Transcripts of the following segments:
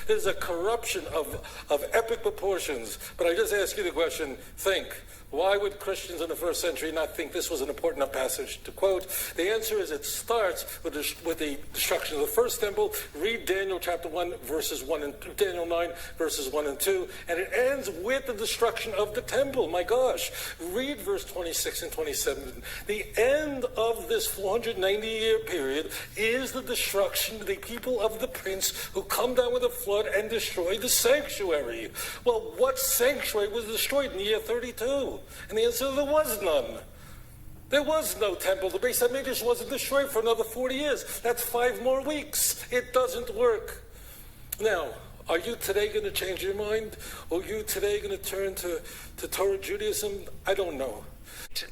There's a corruption of epic proportions. But I just ask you the question, think. Why would Christians in the first century not think this was an important enough passage to quote? The answer is it starts with the destruction of the first temple. Read Daniel chapter 1, verses 1 and Daniel 9, verses 1 and 2, and it ends with the destruction of the temple. My gosh. Read verse 26 and 27. The end of this 490-year period is the destruction of the people of the prince who come down with a flood and destroy the sanctuary. Well, what sanctuary was destroyed in the year 32? And the answer, there was none. There was no temple. The Beis HaMikdash wasn't destroyed for another 40 years. That's 5 more weeks. It doesn't work. Now, are you today going to change your mind? Or are you today going to turn to Torah Judaism? I don't know.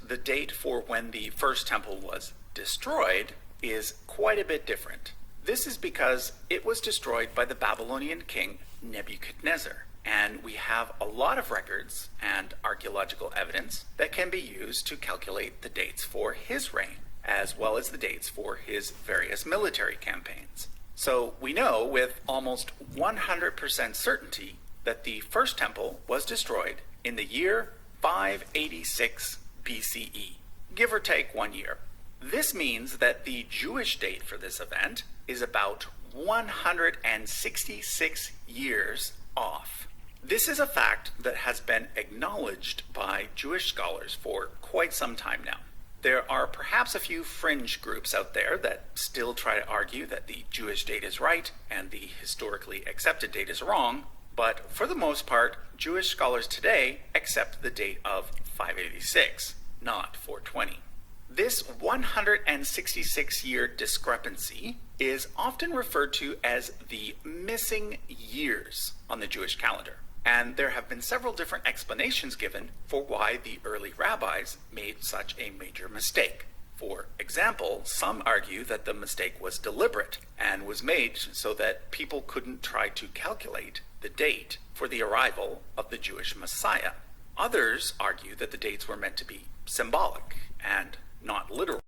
The date for when the first temple was destroyed is quite a bit different. This is because it was destroyed by the Babylonian king Nebuchadnezzar. And we have a lot of records and archaeological evidence that can be used to calculate the dates for his reign, as well as the dates for his various military campaigns. So we know with almost 100% certainty that the first temple was destroyed in the year 586 BCE, give or take 1 year. This means that the Jewish date for this event is about 166 years off. This is a fact that has been acknowledged by Jewish scholars for quite some time now. There are perhaps a few fringe groups out there that still try to argue that the Jewish date is right and the historically accepted date is wrong, but for the most part, Jewish scholars today accept the date of 586, not 420. This 166-year discrepancy is often referred to as the missing years on the Jewish calendar. And there have been several different explanations given for why the early rabbis made such a major mistake. For example, some argue that the mistake was deliberate and was made so that people couldn't try to calculate the date for the arrival of the Jewish Messiah. Others argue that the dates were meant to be symbolic and not literal.